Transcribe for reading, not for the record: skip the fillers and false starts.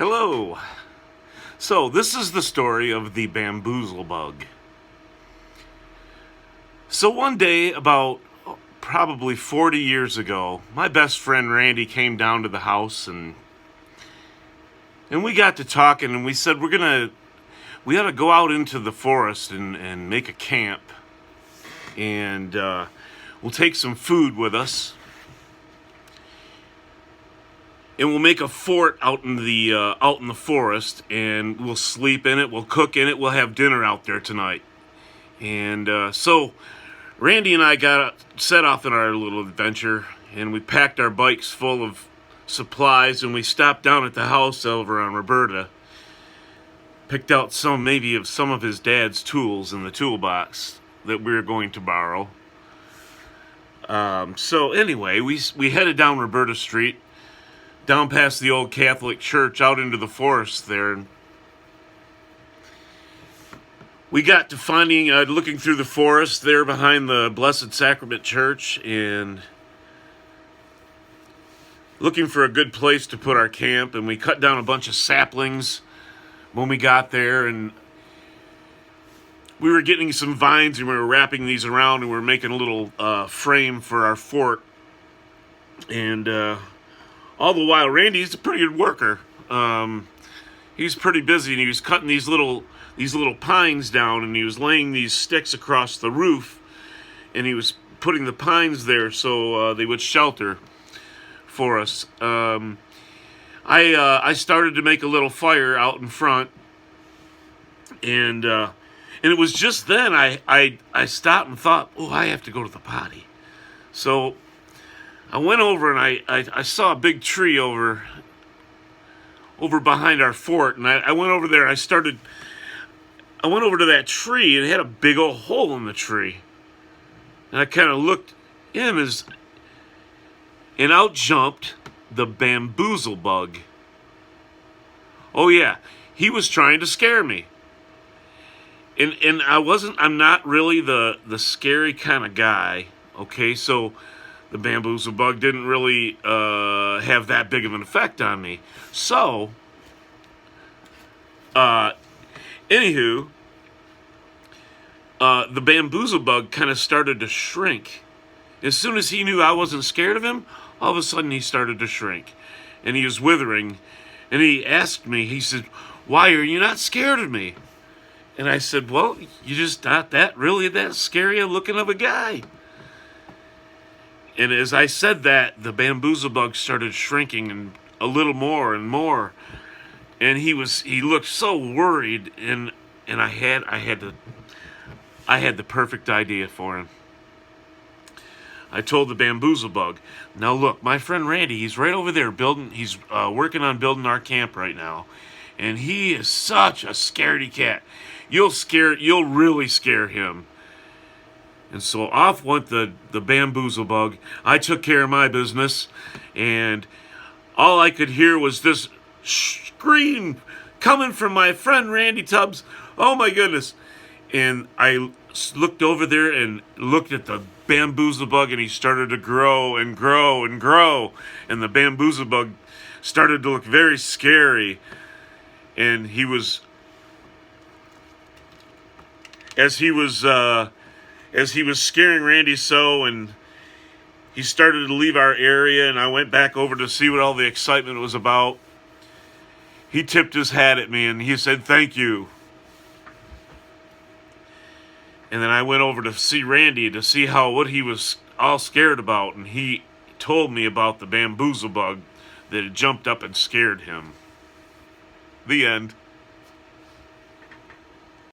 Hello. So, this is the story of the BamboozleBug. So, one day, about probably 40 years ago, my best friend Randy came down to the house and we got to talking and we said we ought to go out into the forest and make a camp. And we'll take some food with us. And we'll make a fort out in the forest, and we'll sleep in it. We'll cook in it. We'll have dinner out there tonight. And so, Randy and I got set off on our little adventure, and we packed our bikes full of supplies, and we stopped down at the house over on Roberta. Picked out some of his dad's tools in the toolbox that we were going to borrow. So anyway, we headed down Roberta Street, down past the old Catholic church, out into the forest there. And we got to looking through the forest there behind the Blessed Sacrament Church and looking for a good place to put our camp. And we cut down a bunch of saplings when we got there, and we were getting some vines and we were wrapping these around and we were making a little frame for our fort. And all the while, Randy's a pretty good worker. He's pretty busy, and he was cutting these little pines down, and he was laying these sticks across the roof, and he was putting the pines there so they would shelter for us. I started to make a little fire out in front, and it was just then I stopped and thought, oh, I have to go to the potty. So I went over and I saw a big tree over behind our fort, and I went over there. I went over to that tree, and it had a big old hole in the tree. And I kind of looked in and out jumped the BamboozleBug. Oh yeah, he was trying to scare me. And I'm not really the scary kind of guy, okay? So the BamboozleBug didn't really have that big of an effect on me. So, anywho, the BamboozleBug kind of started to shrink. As soon as he knew I wasn't scared of him, all of a sudden he started to shrink. And he was withering. And he asked me, he said, "Why are you not scared of me?" And I said, "Well, you're just not that scary looking of a guy." And as I said that, the BamboozleBug started shrinking and a little more and more. And he looked so worried, and I had the perfect idea for him. I told the BamboozleBug, "Now look, my friend Randy, he's right over there he's working on building our camp right now. And he is such a scaredy cat. You'll really scare him." And so off went the BamboozleBug. I took care of my business, and all I could hear was this scream coming from my friend Randy Tubbs. Oh my goodness. And I looked over there and looked at the BamboozleBug, and he started to grow and grow and grow. And the BamboozleBug started to look very scary. And as he was scaring Randy so, and he started to leave our area, and I went back over to see what all the excitement was about, he tipped his hat at me and he said, "Thank you." And then I went over to see Randy to see what he was all scared about, and he told me about the BamboozleBug that had jumped up and scared him. The end.